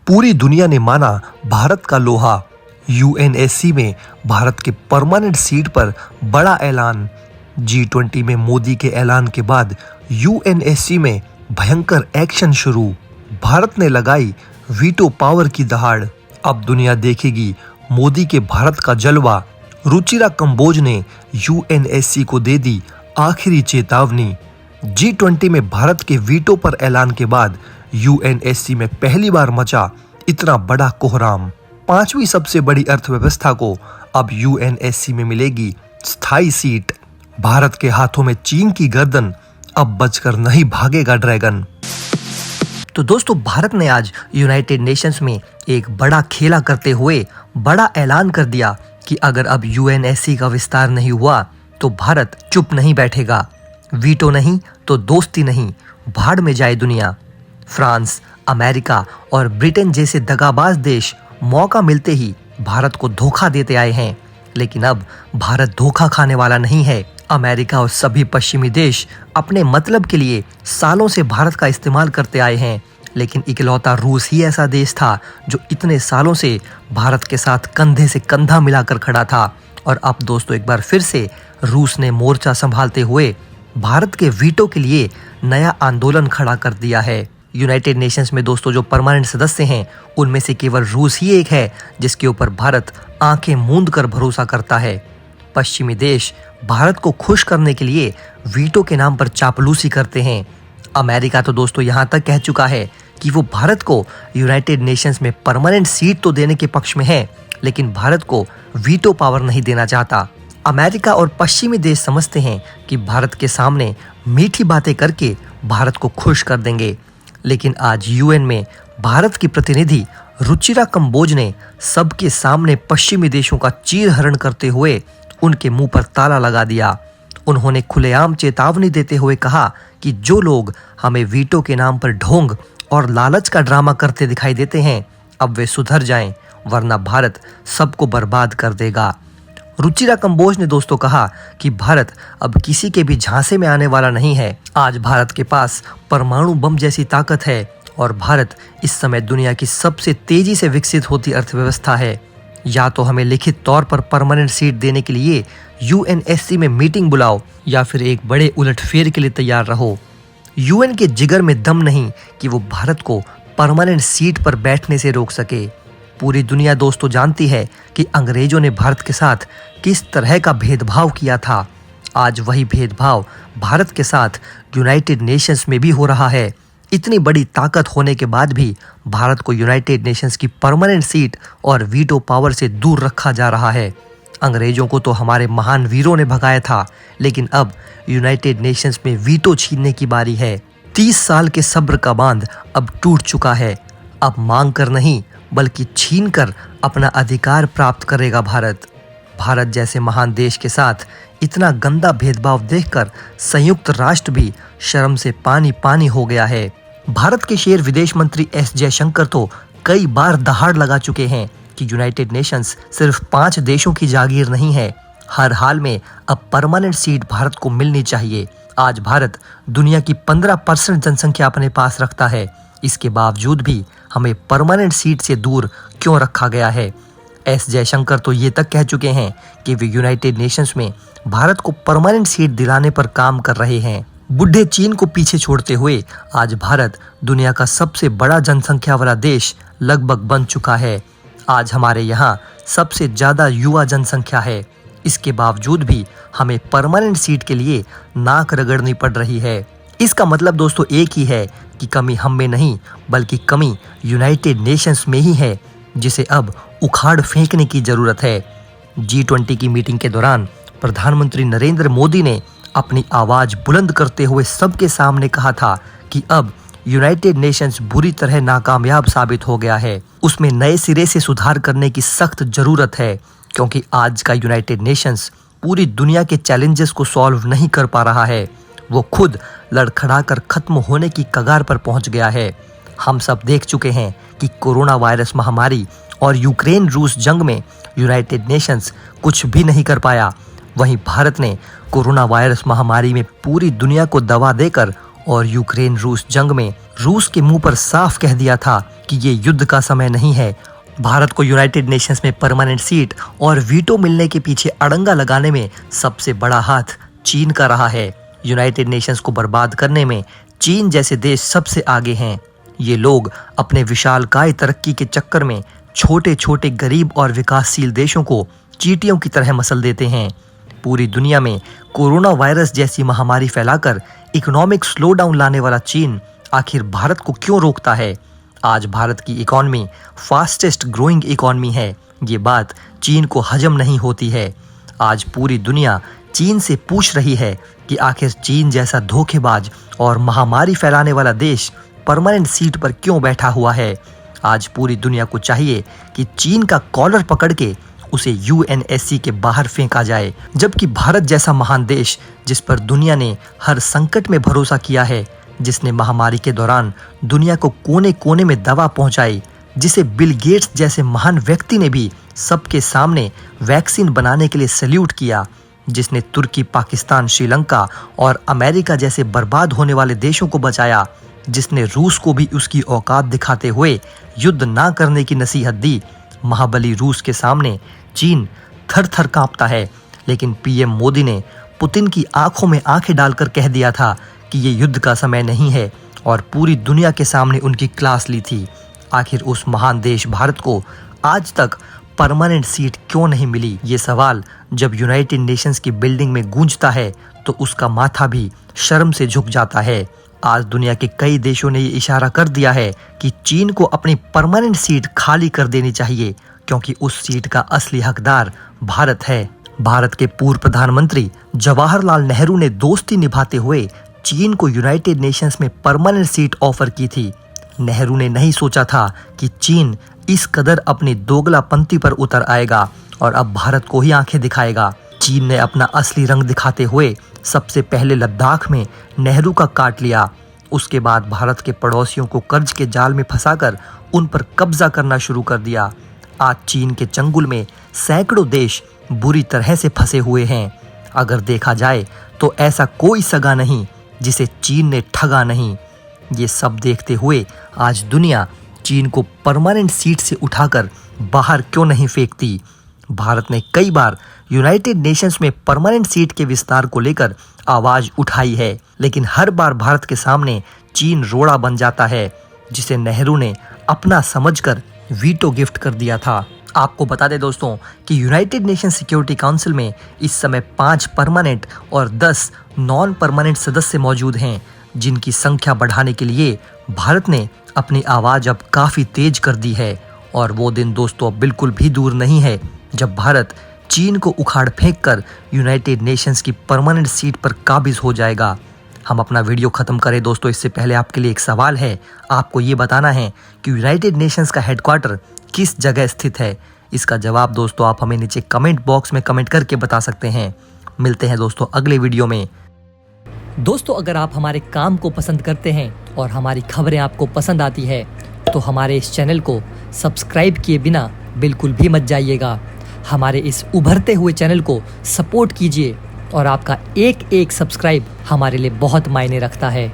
पूरी दुनिया ने माना भारत का लोहा। यूएनएससी में भारत के परमानेंट सीट पर बड़ा ऐलान। G20 में मोदी के ऐलान के बाद यूएनएससी में भयंकर एक्शन शुरू। भारत ने लगाई वीटो पावर की दहाड़। अब दुनिया देखेगी मोदी के भारत का जलवा। रुचिरा कंबोज ने यूएनएससी को दे दी आखिरी चेतावनी। G20 में भारत के वीटो पर ऐलान के बाद यूएनएससी में पहली बार मचा इतना बड़ा कोहराम। पांचवी सबसे बड़ी अर्थव्यवस्था को अब यूएनएससी में मिलेगी स्थायी सीट। भारत के हाथों में चीन की गर्दन, अब बचकर नहीं भागेगा ड्रैगन। तो दोस्तों, भारत ने आज यूनाइटेड नेशंस में एक बड़ा खेला करते हुए बड़ा ऐलान कर दिया कि अगर अब यूएनएससी का विस्तार नहीं हुआ तो भारत चुप नहीं बैठेगा। वीटो नहीं तो दोस्ती नहीं, भाड़ में जाए दुनिया। फ्रांस, अमेरिका और ब्रिटेन जैसे दगाबाज देश मौका मिलते ही भारत को धोखा देते आए हैं, लेकिन अब भारत धोखा खाने वाला नहीं है। अमेरिका और सभी पश्चिमी देश अपने मतलब के लिए सालों से भारत का इस्तेमाल करते आए हैं, लेकिन इकलौता रूस ही ऐसा देश था जो इतने सालों से भारत के साथ कंधे से कंधा मिलाकर खड़ा था। और अब दोस्तों, एक बार फिर से रूस ने मोर्चा संभालते हुए भारत के वीटो के लिए नया आंदोलन खड़ा कर दिया है। यूनाइटेड नेशंस में दोस्तों जो परमानेंट सदस्य हैं, उनमें से केवल रूस ही एक है जिसके ऊपर भारत आंखें मूंद कर भरोसा करता है। पश्चिमी देश भारत को खुश करने के लिए वीटो के नाम पर चापलूसी करते हैं। अमेरिका तो दोस्तों यहाँ तक कह चुका है कि वो भारत को यूनाइटेड नेशंस में परमानेंट सीट तो देने के पक्ष में है, लेकिन भारत को वीटो पावर नहीं देना चाहता। अमेरिका और पश्चिमी देश समझते हैं कि भारत के सामने मीठी बातें करके भारत को खुश कर देंगे, लेकिन आज यूएन में भारत की प्रतिनिधि रुचिरा कंबोज ने सबके सामने पश्चिमी देशों का चीरहरण करते हुए उनके मुंह पर ताला लगा दिया। उन्होंने खुलेआम चेतावनी देते हुए कहा कि जो लोग हमें वीटो के नाम पर ढोंग और लालच का ड्रामा करते दिखाई देते हैं, अब वे सुधर जाएं, वरना भारत सबको बर्बाद कर देगा। रुचिरा कंबोज ने दोस्तों कहा कि भारत अब किसी के भी झांसे में आने वाला नहीं है। आज भारत के पास परमाणु बम जैसी ताकत है और भारत इस समय दुनिया की सबसे तेजी से विकसित होती अर्थव्यवस्था है। या तो हमें लिखित तौर पर परमानेंट सीट देने के लिए यूएनएससी में मीटिंग बुलाओ, या फिर एक बड़े उलटफेर के लिए तैयार रहो। यूएन के जिगर में दम नहीं कि वो भारत को परमानेंट सीट पर बैठने से रोक सके। पूरी दुनिया दोस्तों जानती है कि अंग्रेजों ने भारत के साथ किस तरह का भेदभाव किया था। आज वही भेदभाव भारत के साथ यूनाइटेड नेशंस में भी हो रहा है। इतनी बड़ी ताकत होने के बाद भी भारत को यूनाइटेड नेशंस की परमानेंट सीट और वीटो पावर से दूर रखा जा रहा है। अंग्रेजों को तो हमारे महान वीरों ने भगाया था, लेकिन अब यूनाइटेड नेशंस में वीटो छीनने की बारी है। 30 साल के सब्र का बांध अब टूट चुका है। अब मांग कर नहीं बल्कि छीन कर अपना अधिकार प्राप्त करेगा भारत। भारत जैसे महान देश के साथ इतना गंदा भेदभाव देखकर संयुक्त राष्ट्र भी शर्म से पानी पानी हो गया है। भारत के शेर विदेश मंत्री एस जयशंकर तो कई बार दहाड़ लगा चुके हैं कि यूनाइटेड नेशंस सिर्फ 5 देशों की जागीर नहीं है। हर हाल में अब परमानेंट सीट भारत को मिलनी चाहिए। आज भारत दुनिया की 15% जनसंख्या अपने पास रखता है, इसके बावजूद भी हमें परमानेंट सीट से दूर क्यों रखा गया है। एस जयशंकर तो ये तक कह चुके हैं कि वे यूनाइटेड नेशंस में भारत को परमानेंट सीट दिलाने पर काम कर रहे हैं। बुढ़े चीन को पीछे छोड़ते हुए आज भारत दुनिया का सबसे बड़ा जनसंख्या वाला देश लगभग बन चुका है। आज हमारे यहाँ सबसे ज्यादा युवा जनसंख्या है, इसके बावजूद भी हमें परमानेंट सीट के लिए नाक रगड़नी पड़ रही है। इसका मतलब दोस्तों एक ही है कि कमी हम में नहीं बल्कि कमी यूनाइटेड नेशंस में ही है, जिसे अब उखाड़ फेंकने की जरूरत है। G20 की मीटिंग के दौरान प्रधानमंत्री नरेंद्र मोदी ने अपनी आवाज बुलंद करते हुए सबके सामने कहा था कि अब यूनाइटेड नेशंस बुरी तरह नाकामयाब साबित हो गया है। उसमें नए सिरे से सुधार करने की सख्त जरूरत है, क्योंकि आज का यूनाइटेड नेशंस पूरी दुनिया के चैलेंजेस को सॉल्व नहीं कर पा रहा है। वो खुद लड़खड़ाकर खत्म होने की कगार पर पहुंच गया है। हम सब देख चुके हैं कि कोरोना वायरस महामारी और यूक्रेन रूस जंग में यूनाइटेड नेशंस कुछ भी नहीं कर पाया। वहीं भारत ने कोरोना वायरस महामारी में पूरी दुनिया को दवा देकर और यूक्रेन रूस जंग में रूस के मुंह पर साफ कह दिया था कि ये युद्ध का समय नहीं है। भारत को यूनाइटेड नेशंस में परमानेंट सीट और वीटो मिलने के पीछे अड़ंगा लगाने में सबसे बड़ा हाथ चीन का रहा है। यूनाइटेड नेशंस को बर्बाद करने में चीन जैसे देश सबसे आगे हैं। ये लोग अपने विशालकाय तरक्की के चक्कर में छोटे छोटे गरीब और विकासशील देशों को चींटियों की तरह मसल देते हैं। पूरी दुनिया में कोरोना वायरस जैसी महामारी फैलाकर इकोनॉमिक स्लोडाउन लाने वाला चीन आखिर भारत को क्यों रोकता है? आज भारत की इकॉनमी फास्टेस्ट ग्रोइंग इकॉनमी है। ये बात चीन को हजम नहीं होती है। आज पूरी दुनिया चीन से पूछ रही है कि आखिर चीन जैसा धोखेबाज और महामारी फैलाने वाला देश परमानेंट सीट पर क्यों बैठा हुआ है। आज पूरी दुनिया को चाहिए कि चीन का कॉलर पकड़ के उसे यूएनएससी के बाहर फेंका जाए, जबकि भारत जैसा महान देश जिस पर दुनिया ने हर संकट में भरोसा किया है, जिसने महामारी के दौरान दुनिया को कोने कोने में दवा पहुंचाई, जिसे बिल गेट्स जैसे महान व्यक्ति ने भी सबके सामने वैक्सीन बनाने के लिए सैल्यूट किया, जिसने तुर्की, पाकिस्तान, श्रीलंका और अमेरिका जैसे बर्बाद होने वाले देशों को बचाया, जिसने रूस को भी उसकी औकात दिखाते हुए युद्ध ना करने की नसीहत दी। महाबली रूस के सामने चीन थर थर कांपता है। लेकिन पीएम मोदी ने पुतिन की आंखों में आंखें डालकर कह दिया था कि ये युद्ध का समय नहीं है और पूरी दुनिया के सामने उनकी क्लास ली थी। आखिर उस महान देश भारत को आज तक परमानेंट सीट क्यों नहीं मिली? ये सवाल जब यूनाइटेड नेशंस की बिल्डिंग में गूंजता है तो उसका माथा भी शर्म से झुक जाता है। आज दुनिया के कई देशों ने ये इशारा कर दिया है कि चीन को अपनी परमानेंट सीट खाली कर देनी चाहिए, क्योंकि उस सीट का असली हकदार भारत है। भारत के पूर्व प्रधानमंत्री जवाहरलाल नेहरू ने दोस्ती निभाते हुए चीन को यूनाइटेड नेशंस में परमानेंट सीट ऑफर की थी। नेहरू ने नहीं सोचा था कि चीन इस कदर अपनी दोगलापंथी पर उतर आएगा और अब भारत को ही आंखें दिखाएगा। चीन ने अपना असली रंग दिखाते हुए सबसे पहले लद्दाख में नेहरू का काट लिया। उसके बाद भारत के पड़ोसियों को कर्ज के जाल में फंसाकर उन पर कब्जा करना शुरू कर दिया। आज चीन के चंगुल में सैकड़ों देश बुरी तरह से फंसे हुए हैं। अगर देखा जाए तो ऐसा कोई सगा नहीं जिसे चीन ने ठगा नहीं। ये सब देखते हुए आज दुनिया चीन को परमानेंट सीट से उठाकर बाहर क्यों नहीं फेंकती? भारत ने कई बार यूनाइटेड नेशंस में परमानेंट सीट के विस्तार को लेकर आवाज उठाई है, लेकिन हर बार भारत के सामने चीन रोड़ा बन जाता है, जिसे नेहरू ने अपना समझकर वीटो गिफ्ट कर दिया था। आपको बता दें दोस्तों कि यूनाइटेड नेशन सिक्योरिटी काउंसिल में इस समय 5 परमानेंट और 10 नॉन परमानेंट सदस्य मौजूद हैं, जिनकी संख्या बढ़ाने के लिए भारत ने अपनी आवाज अब काफी तेज कर दी है। और वो दिन दोस्तों अब बिल्कुल भी दूर नहीं है जब भारत चीन को उखाड़ फेंककर यूनाइटेड नेशंस की परमानेंट सीट पर काबिज हो जाएगा। हम अपना वीडियो खत्म करें दोस्तों, इससे पहले आपके लिए एक सवाल है। आपको ये बताना है कि यूनाइटेड नेशंस का हेडक्वार्टर किस जगह स्थित है। इसका जवाब दोस्तों आप हमें नीचे कमेंट बॉक्स में कमेंट करके बता सकते हैं। मिलते हैं दोस्तों अगले वीडियो में। दोस्तों अगर आप हमारे काम को पसंद करते हैं और हमारी खबरें आपको पसंद आती है तो हमारे इस चैनल को सब्सक्राइब किए बिना बिल्कुल भी मत जाइएगा। हमारे इस उभरते हुए चैनल को सपोर्ट कीजिए और आपका एक एक सब्सक्राइब हमारे लिए बहुत मायने रखता है।